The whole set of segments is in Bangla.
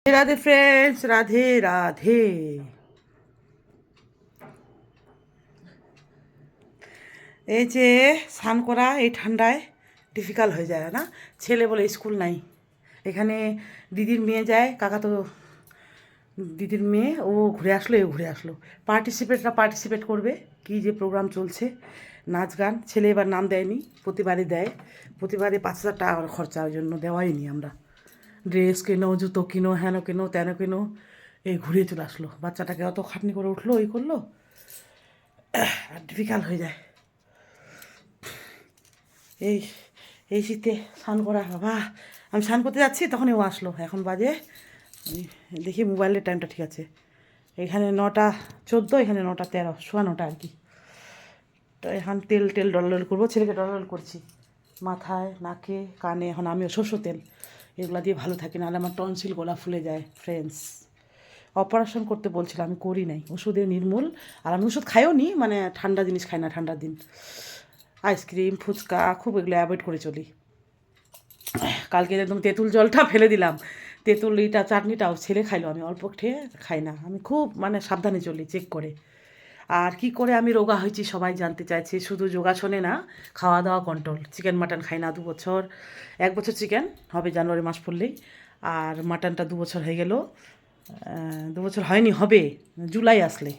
রাধে ফ্রেন্ডস, রাধে রাধে। এই যে স্নান করা এই ঠান্ডায় ডিফিকাল্ট হয়ে যায় না। ছেলে বলে স্কুল নাই, এখানে দিদির মেয়ে যায়, কাকা তো দিদির মেয়ে, ও ঘুরে আসলো, এও ঘুরে আসলো। পার্টিসিপেট করবে, কি যে প্রোগ্রাম চলছে, নাচ গান। ছেলে এবার নাম দেয়নি, প্রতিবারই দেয়। প্রতিবারে 5,000 টাকা করে খরচা, ওই জন্য দেওয়াই নি আমরা। ড্রেস কেনো, জুতো কিনো, হেন কেনো, তেন কেনো, এই ঘুরিয়ে চলে আসলো। বাচ্চাটাকে অত খাটনি করে উঠলো, এই করলো, আর ডিফিকাল্ট হয়ে যায়। এই এই শীতে স্নান করা, বাবা! আমি স্নান করতে যাচ্ছি, তখনই ও আসলো। এখন বাজে, দেখি মোবাইলের টাইমটা ঠিক আছে, এখানে 9টা 14, এখানে 9টা 13, 9:15 আর কি। তো এখন তেল ডল করবো, ছেলেকে ডল করছি মাথায়, নাকে, কানে। এখন আমিও সরষের তেল এগুলো দিয়ে ভালো থাকি, নাহলে আমার টনসিল গলা ফুলে যায় ফ্রেন্ডস। অপারেশন করতে বলছিল, আমি করি নাই, ওষুধে নির্মূল। আর আমি ওষুধ খাইও নি, মানে ঠান্ডা জিনিস খাই না ঠান্ডার দিন। আইসক্রিম, ফুচকা খুব এগুলো অ্যাভয়েড করে চলি। কালকে একদম তেঁতুল জলটা ফেলে দিলাম, তেঁতুল এইটা চাটনিটাও ছেলে খাইলো, আমি অল্প খেয়ে খাই না। আমি খুব মানে সাবধানে চলি, চেক করে। আর কি করে আমি রোগা হয়েছি সবাই জানতে চাইছে, শুধু যোগাসনে না, খাওয়া দাওয়া কন্ট্রোল। চিকেন মাটন খাই না 2 বছর, 1 বছর চিকেন হবে জানুয়ারি মাস পড়লেই। আর মাটনটা 2 বছর হয়ে গেল, 2 বছর হয়নি, হবে জুলাই আসলে।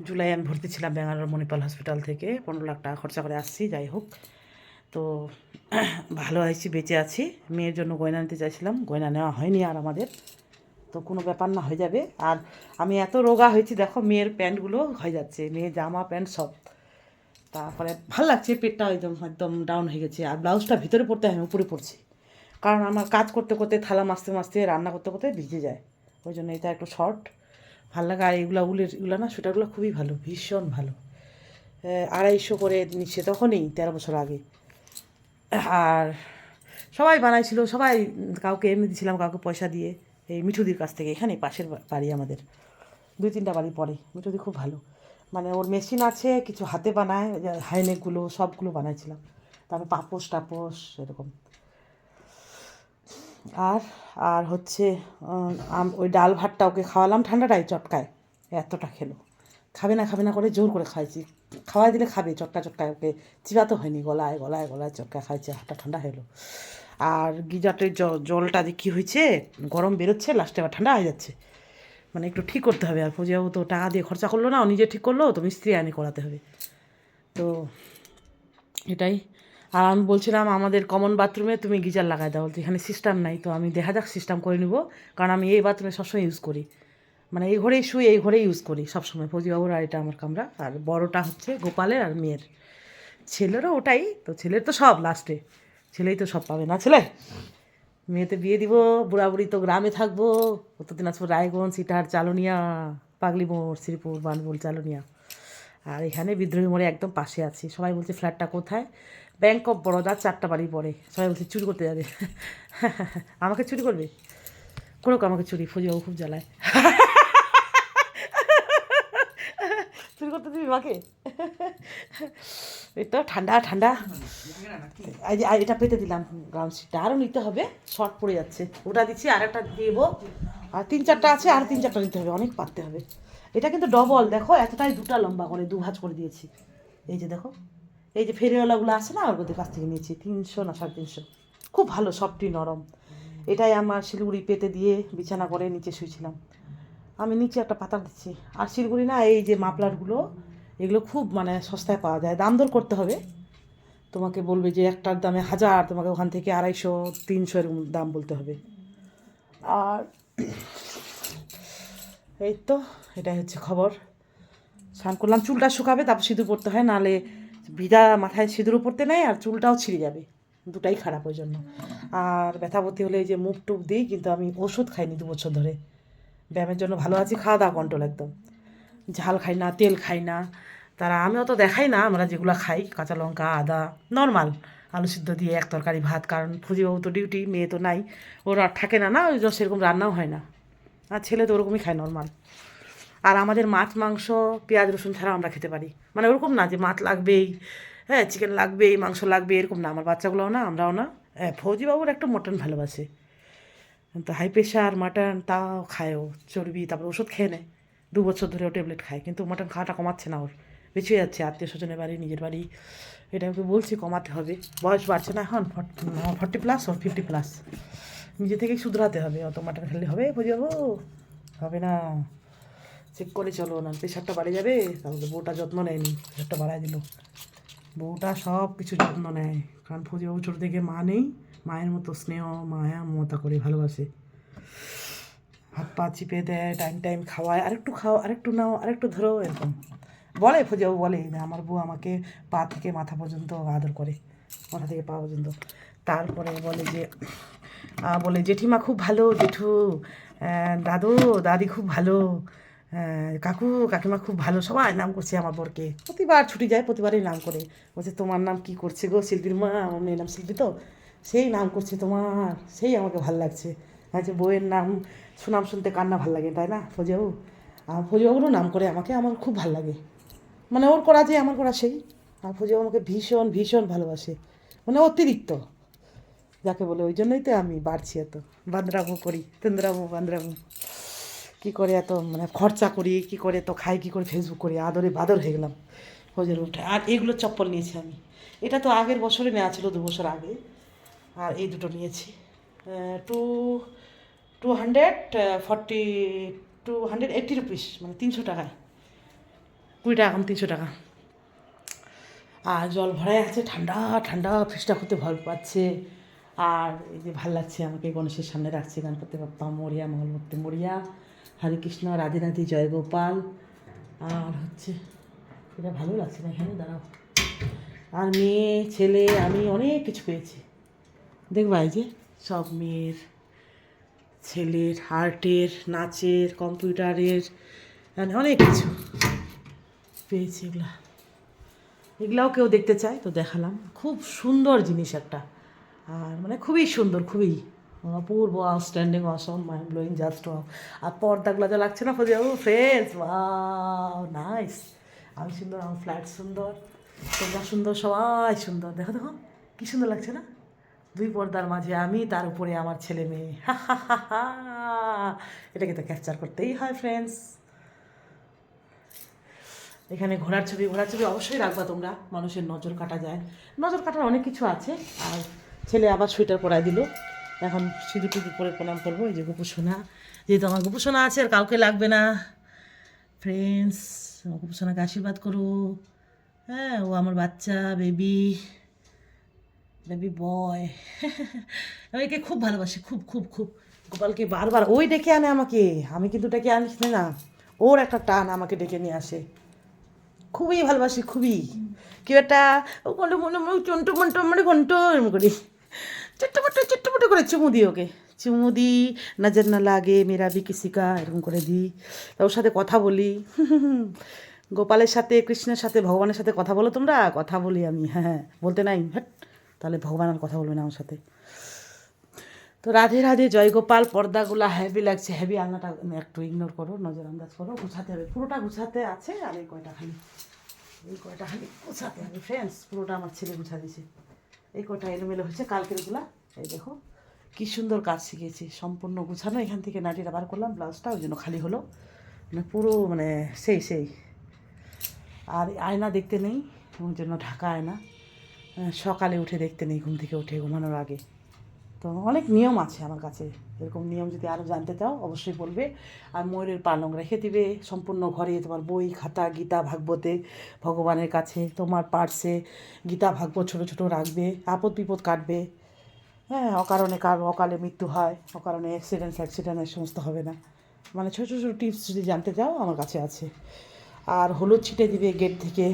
জুলাই আমি ভর্তি ছিলাম ব্যাঙ্গালোর মণিপাল হসপিটাল থেকে, 15 লাখ টাকা খরচা করে আসছি। যাই হোক, তো ভালো আছি, বেঁচে আছি। মেয়ের জন্য গয়না নিতে চাইছিলাম, গয়না নেওয়া হয়নি আর আমাদের। তো কোনো ব্যাপার না, হয়ে যাবে। আর আমি এত রোগা হয়েছি, দেখো মেয়ের প্যান্টগুলো হয়ে যাচ্ছে, মেয়ের জামা প্যান্ট সব। তারপরে ভাল লাগছে, পেটটা একদম একদম ডাউন হয়ে গেছে। আর ব্লাউজটা ভিতরে পরতে আমি উপরে পরছি, কারণ আমার কাজ করতে করতে, থালা মাজতে মাজতে, রান্না করতে করতে ভিজে যায়। ওই জন্য এটা একটু শর্ট ভাল লাগে। আর এগুলো উলের, এগুলো না, সোয়েটারগুলো খুবই ভালো, ভীষণ ভালো। 250 করে নিচ্ছে তখনই, 13 বছর আগে। আর সবাই বানাইছিল, সবাই, কাউকে এমনি দিয়েছিলাম, কাউকে পয়সা দিয়ে। এই মিঠুদির কাছ থেকে, এখানে পাশের বাড়ি আমাদের, 2-3টা বাড়ি পরে। মিঠুদি খুব ভালো, মানে ওর মেশিন আছে, কিছু হাতে বানায়, হাইনেকগুলো সবগুলো বানাইছিলাম। তারপর পাপোশ টাপোশ এরকম। আর আর হচ্ছে ওই ডাল ভাতটা ওকে খাওয়ালাম ঠান্ডাটাই, চটকায় এতটা খেলো। খাবে না করে জোর করে খাইছি, খাওয়াই দিলে খাবে, চটকায় ওকে চিবাতে হয়নি, গলায় গলায় গলায় চটকা খাইছে, হাতটা ঠান্ডা হলো। আর গিজারটের জলটা যে কী হয়েছে, গরম বেরোচ্ছে, লাস্টে আবার ঠান্ডা হয়ে যাচ্ছে। মানে একটু ঠিক করতে হবে। আর পূজাও তো টাকা দিয়ে খরচা করলো না, ও নিজে ঠিক করলো, তো মিস্ত্রি আনি করাতে হবে। তো এটাই। আর আমি বলছিলাম আমাদের কমন বাথরুমে তুমি গিজার লাগাই দাও, এখানে সিস্টেম নাই। তো আমি দেখা যাক সিস্টেম করে নিব, কারণ আমি এই বাথরুমে সবসময় ইউজ করি, মানে এই ঘরেই শুই, এই ঘরেই ইউজ করি সবসময়। ফৌজিবাবুর আর এটা আমার কামরা। আর বড়টা হচ্ছে গোপালের আর মেয়ের, ছেলেরও ওটাই। তো ছেলের তো সব লাস্টে, ছেলেই তো সব পাবে না ছেলে। মেয়েতে বিয়ে দিব, বুড়াবুড়ি তো গ্রামে থাকবো। উত্তর দিনাজপুর, রায়গঞ্জ, ইটার, চালনিয়া, পাগলি মোড়, শ্রীপুর, বানপুর, চালনিয়া। আর এখানে বিদ্রোহী মোড়ে একদম পাশে আছি। সবাই বলছে ফ্ল্যাটটা কোথায়, ব্যাংক অফ বরোদা 4টা বাড়ি পরে। সবাই বলছে চুরি করতে যাবে। আমাকে চুরি করবে, করুক আমাকে চুরি, ফৌজিবাবু খুব জ্বালায়। চুরি করতে দিবি মাকে? এই তো ঠান্ডা ঠান্ডা। এই যে এটা পেতে দিলাম, গ্রাউন্ড সিটটা আরও নিতে হবে, শর্ট পড়ে যাচ্ছে। ওটা দিচ্ছি, আর একটা দেবো। আর 3-4টা আছে, আর 3-4টা নিতে হবে, অনেক পাততে হবে। এটা কিন্তু ডবল, দেখো এতটাই 2টা লম্বা করে 2 ভাঁজ করে দিয়েছি। এই যে দেখো, এই যে ফেরিওয়ালাগুলো আছে না, ওর কাছ থেকে নিয়েছি 300 না 350, খুব ভালো, সফটি নরম। এটাই আমার শিলিগুড়ি পেতে দিয়ে বিছানা করে নিচে শুয়েছিলাম। আমি নিচে একটা পাতা দিচ্ছি। আর শিলিগুড়ি না, এই যে মাফলারগুলো, এগুলো খুব মানে সস্তায় পাওয়া যায়, দাম দর করতে হবে। তোমাকে বলবে যে একটার দামে 1000, তোমাকে ওখান থেকে 250-300 এরকম দাম বলতে হবে। আর এই তো, এটাই হচ্ছে খবর। স্নান করলাম, চুলটা শুকাবে, তারপর সিঁদুর পরতে হয়, নাহলে ভিজা মাথায় সিঁদুরও পরতে নেই, আর চুলটাও ছিঁড়ে যাবে, দুটাই খারাপ ওই জন্য। আর ব্যথাবতী হলে এই যে মুখ টুক দিই, কিন্তু আমি ওষুধ খাইনি 2 বছর ধরে। ব্যায়ামের জন্য ভালো আছি, খাওয়া দাওয়া কন্ট্রোল একদম, ঝাল খাই না, তেল খাই না। তারা আমি অত দেখাই না, আমরা যেগুলো খাই, কাঁচা লঙ্কা, আদা, নর্মাল, আলু সিদ্ধ দিয়ে 1 তরকারি ভাত। কারণ ফুজিবাবু তো ডিউটি, মেয়ে তো নাই, ওরা থাকে না, না ওই জন্য সেরকম রান্নাও হয় না। আর ছেলে তো ওরকমই খায়, নর্মাল। আর আমাদের মাছ মাংস পেঁয়াজ রসুন ছাড়া আমরা খেতে পারি, মানে ওরকম না যে মাছ লাগবেই, হ্যাঁ চিকেন লাগবেই, মাংস লাগবে, এরকম না। আমার বাচ্চাগুলোও না, আমরাও না। হ্যাঁ, ফৌজিবাবুর একটা মটন ভালোবাসে, তো হাই প্রেশার মাটন তাও খায় ও, চর্বি, তারপর ওষুধ খেয়ে নেয় 2 বছর ধরে ও ট্যাবলেট খায়, কিন্তু মাটন খাওয়াটা কমাচ্ছে না ওর, বেঁচে যাচ্ছে আত্মীয় স্বজনের বাড়ি নিজের বাড়ি। এটা ওকে বলছি কমাতে হবে, বয়স বাড়ছে না এখন, 40+ ওর 50+, নিজে থেকেই শুধরাতে হবে, অত মাটন খেলে হবে বুঝাবো, হবে না। চেক করে চলো, না প্রেশারটা বাড়ে যাবে, তাহলে বউটা যত্ন নেয়নি, প্রেশারটা বাড়ায় দিল। বউটা সব কিছু যত্ন নেয়, কারণ ফুজিবাবু ছোটো থেকে মা নেই, মায়ের মতো স্নেহ মায়া মমতা করে ভালোবাসে, হাত পা চিপে দেয়, টাইম টাইম খাওয়ায়, আরেকটু খাও, আরেকটু নাও, আরেকটু ধরো, এরকম বলে। ফুজিবাবু বলে যে আমার বউ আমাকে পা থেকে মাথা পর্যন্ত আদর করে, মাথা থেকে পা পর্যন্ত। তারপরে বলে জেঠিমা খুব ভালো, জেঠু, দাদু দাদি খুব ভালো, কাকু কাকিমা খুব ভালো, সবাই নাম করছে আমার বরকে, প্রতিবার ছুটি যায় প্রতিবারই নাম করে, বলছে তোমার নাম কি করছে গো শিল্পীর মা, আমার মেয়ের নাম শিল্পী, তো সেই নাম করছে তোমার, সেই আমাকে ভাল লাগছে। আচ্ছা, বউয়ের নাম সুনাম শুনতে কার না ভাল লাগে, তাই না ফৌজিবাবু? আর ফৌজিবাবুরও নাম করে আমাকে, আমার খুব ভাল লাগে, মানে ওর করা যে আমার করা সেই। আর ফৌজিবাবু আমাকে ভীষণ ভীষণ ভালোবাসে, মানে অতিরিক্ত যাকে বলে, ওই জন্যই তো আমি বাড়ছি এত, বান্দরামো করি, তেন্দ্রামো বান্দরামো, কী করে এত মানে খরচা করি, কী করে তো খাই, কী করে ফেসবুক করি, আদরে বাদর হয়ে গেলাম ফৌজের উঠে। আর এগুলো চপ্পল নিয়েছি আমি, এটা তো আগের বছরে নেওয়া ছিল, 2 বছর আগে। আর এই দুটো নিয়েছি, টু 240 280 রুপিস, মানে 300 টাকায়, 20 টাকা কম, 300 টাকা। আর জল ভরাই আছে, ঠান্ডা ঠান্ডা, ফ্রিজটা করতে ভয় পাচ্ছে। আর এই যে ভাল লাগছে, আমাকে গণেশের সামনে রাখছে, গণপতি বাপ্পা মরিয়া, মঙ্গলমূর্তি মরিয়া, হরে কৃষ্ণ, রাধে রাধে, জয় গোপাল। আর হচ্ছে এটা ভালো লাগছে না, এখানে দাঁড়াও। আর মেয়ে ছেলে আমি অনেক কিছু পেয়েছি, দেখবা এই যে সব মেয়ের ছেলের আর্টের, নাচের, কম্পিউটারের, মানে অনেক কিছু পেয়েছি। এগুলাও কেউ দেখতে চায় তো দেখালাম, খুব সুন্দর জিনিস একটা, আর মানে খুবই সুন্দর, খুবই অপূর্ব, আউটস্ট্যান্ডিং, অসম, মাইন্ড ব্লোয়িং, জাস্ট ওয়াও। আর পর্দাগুলো যা লাগছে না ফজিয়াবু, ফ্রেন্ডস, ওয়াও নাইস। আমি সুন্দর, আমার ফ্ল্যাট সুন্দর, তোমরা সুন্দর, সবাই সুন্দর, দেখো দেখো কী সুন্দর লাগছে না, 2 পর্দার মাঝে আমি, তার উপরে আমার ছেলে মেয়ে, হা হা হা হা, এটাকে তো ক্যাপচার করতেই হয় ফ্রেন্ডস। এখানে ঘোড়ার ছবি অবশ্যই রাখবা তোমরা, মানুষের নজর কাটা যায়, নজর কাটার অনেক কিছু আছে। আর ছেলে আবার সোয়েটার পরাই দিল, এখন সিঁদুর টিঁদুর পরে প্রণাম করবো, এই যে গোপুসোনা, যেহেতু আমার গোপুসোনা আছে আর কাউকে লাগবে না ফ্রেন্ডস, আমার গোপুসোনাকে আশীর্বাদ করো। হ্যাঁ, ও আমার বাচ্চা, বেবি বেবি বয়, আমি একে খুব ভালোবাসি, খুব খুব খুব। গোপালকে বারবার ওই ডেকে আনে আমাকে, আমি কিন্তু ডেকে আনিস না, ওর একটা টান আমাকে ডেকে নিয়ে আসে, খুবই ভালোবাসি, খুবই। কি একটা মনে মনে মনে চন্টু মন্টু মানে ঘন্ট এরম করি, ছোট্ট করে চুমু দিই ওকে, চুমু দিই, নজর না লাগে মেরা ভি কিসি কা, এরকম করে দিই, তা ওর সাথে কথা বলি। গোপালের সাথে, কৃষ্ণের সাথে, ভগবানের সাথে কথা বলো তোমরা, কথা বলি আমি, হ্যাঁ হ্যাঁ, বলতে নাই হ্যাঁ, তাহলে ভগবান আর কথা বলবে না আমার সাথে। তো রাধে রাধে, জয় গোপাল। পর্দাগুলো হেভি লাগছে, হেভি, আলনাটা একটু ইগনোর করো, নজর আন্দাজ করো, গুছাতে হবে, পুরোটা গুছাতে আছে, আর এই কয়টা খালি গুছাতে হবে ফ্রেন্ডস, পুরোটা আমার ছেলে গুছা দিয়েছে, এই কয়টা এলোমেলো হচ্ছে কালকেরগুলা, এই দেখো কী সুন্দর কাজ শিখেছি, সম্পূর্ণ গুছানো, এখান থেকে নাটিটা বার করলাম, ব্লাউজটা ওই জন্য খালি হলো, মানে পুরো মানে সেই। আর আয়না দেখতে নেই, ওই জন্য ঢাকা আয়না, সকালে উঠে দেখতে নেই, ঘুম থেকে উঠে ঘুমানোর আগে। তো অনেক নিয়ম আছে আমার কাছে, এরকম নিয়ম যদি আরও জানতে চাও অবশ্যই বলবে। আর ময়ূরের পালং রেখে দিবে সম্পূর্ণ ঘরে, তোমার বই খাতা, গীতা ভাগবতে, ভগবানের কাছে, তোমার পার্সে গীতা ভাগবত ছোটো ছোটো রাখবে, আপদ বিপদ কাটবে। হ্যাঁ, অকারণে অকালে মৃত্যু হয়, অকারণে অ্যাক্সিডেন্ট এই সমস্ত হবে না, মানে ছোটো ছোটো টিপস যদি জানতে চাও আমার কাছে আছে। আর হলুদ ছিটে দিবে গেট থেকে,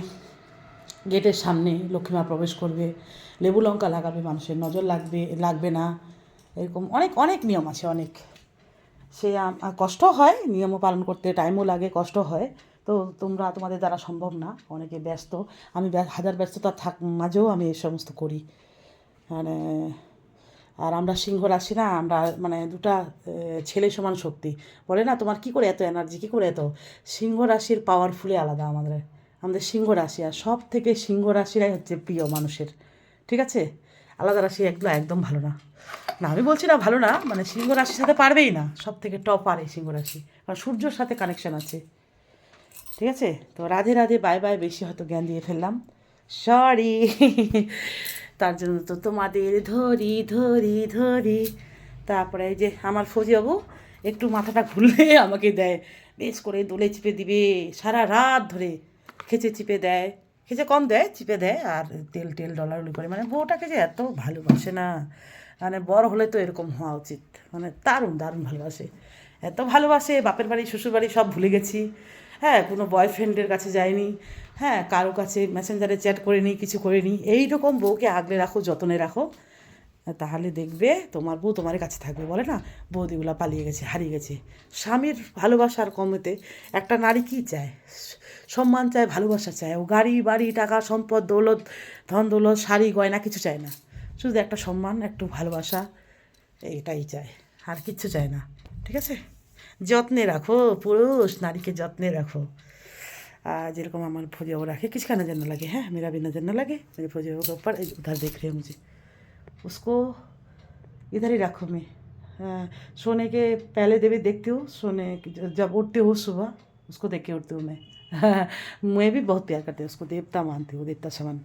গেটের সামনে লক্ষ্মীমা প্রবেশ করবে, লেবু লঙ্কা লাগাবে, মানুষের নজর লাগবে না, এরকম অনেক অনেক নিয়ম আছে, অনেক। সে কষ্ট হয় নিয়মও পালন করতে, টাইমও লাগে, কষ্ট হয়, তো তোমাদের দ্বারা সম্ভব না, অনেকে ব্যস্ত, আমি হাজার ব্যস্ততা মাঝেও আমি এই সমস্ত করি, মানে। আর আমরা সিংহ রাশি না, আমরা মানে দুটা ছেলে সমান শক্তি, বলে না তোমার কী করে এত এনার্জি, কী করে এত, সিংহ রাশির পাওয়ারফুলি আলাদা আমাদের সিংহ রাশি, আর সব থেকে সিংহ রাশিরাই হচ্ছে প্রিয় মানুষের, ঠিক আছে। আলাদা রাশি এগুলো একদম ভালো না। না আমি বলছি না ভালো না, মানে সিংহ রাশির সাথে পারবেই না, সব থেকে টপ আর এই সিংহ রাশি, কারণ সূর্যর সাথে কানেকশন আছে। ঠিক আছে, তো রাধে রাধে, বাই বাই, বেশি হয়তো জ্ঞান দিয়ে ফেললাম, সরি। তার জন্য তো তোমাদের ধরি ধরি ধরি। তারপরে এই যে আমার ফৌজিবাবু একটু মাথাটা ঘুরলে আমাকে দেয়, বেশ করে দোলে চিপে দিবে সারা রাত ধরে, খেচে চিপে দেয়, খেচে কম দেয়, চিপে দেয়, আর তেল টেল ডলারলি করে, মানে বউটাকে যে এত ভালোবাসে না, মানে বড় হলে তো এরকম হওয়া উচিত, মানে দারুণ দারুণ ভালোবাসে, এত ভালোবাসে, বাপের বাড়ি শ্বশুর বাড়ি সব ভুলে গেছি। হ্যাঁ, কোনো বয়ফ্রেন্ডের কাছে যায়নি, হ্যাঁ, কারো কাছে মেসেঞ্জারে চ্যাট করে নিই, কিছু করে নিই, এইরকম বউকে আগলে রাখো, যত্নে রাখো, তাহলে দেখবে তোমার বউ তোমার কাছে থাকবে। বলে না, বৌদিগুলা পালিয়ে গেছে, হারিয়ে গেছে। স্বামীর ভালোবাসার কমেতে একটা নারী কী চায়? সম্মান চায়, ভালোবাসা চায়। ও গাড়ি বাড়ি টাকা সম্পদ দৌলত, ধন দৌলত, শাড়ি গয়না কিছু চায় না, শুধু একটা সম্মান, একটু ভালোবাসা, এটাই চায়, আর কিচ্ছু চায় না। ঠিক আছে, যত্নে রাখো, পুরুষ নারীকে যত্নে রাখো। আর যেরকম আমার फौजीबाबू रखे किसका नज़र न लगे, है मेरा भी नज़र न लगे, मेरे फौजीबाबू के ऊपर उधर देख रहे हैं मुझे, उसको इधर ही रखो। मैं सोने के पहले देवी देखती हूँ, सोने जब उठती हूँ सुबह उसको देख के उठती हूँ मैं। मैं भी बहुत प्यार करती हूँ उसको, देवता मानती हूँ, देवता समान,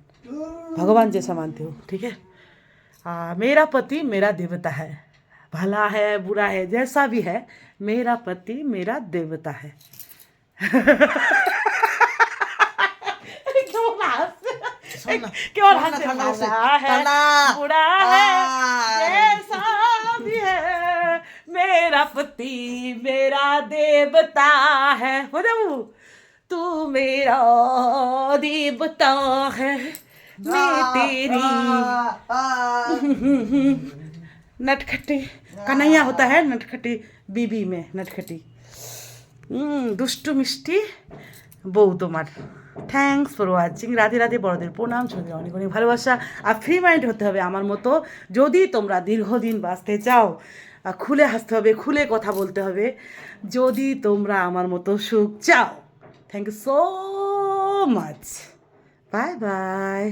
भगवान जैसा मानती हूँ। ठीक है, मेरा पति मेरा देवता है, भला है बुरा है जैसा भी है, मेरा पति मेरा देवता है। क्यों हंस रहा है, बुरा है जैसा भी है, मेरा पति मेरा देवता है। हो जाऊ, तू मेरा देवता है, मैं तेरी नटखटी। कन्हैया होता है नटखटी बीबी में, नटखटी দুষ্টু মিষ্টি বউ তোমার। Thanks for watching. Radhe Radhe, বড়দের প্রণাম, ছোটদের অনেক অনেক ভালোবাসা। আর ফ্রি মাইন্ড হতে হবে আমার মতো, যদি তোমরা দীর্ঘদিন বাঁচতে চাও। খুলে হাসতে হবে, খুলে কথা বলতে হবে, যদি তোমরা আমার মতো সুখ চাও। Thank you so much, bye by.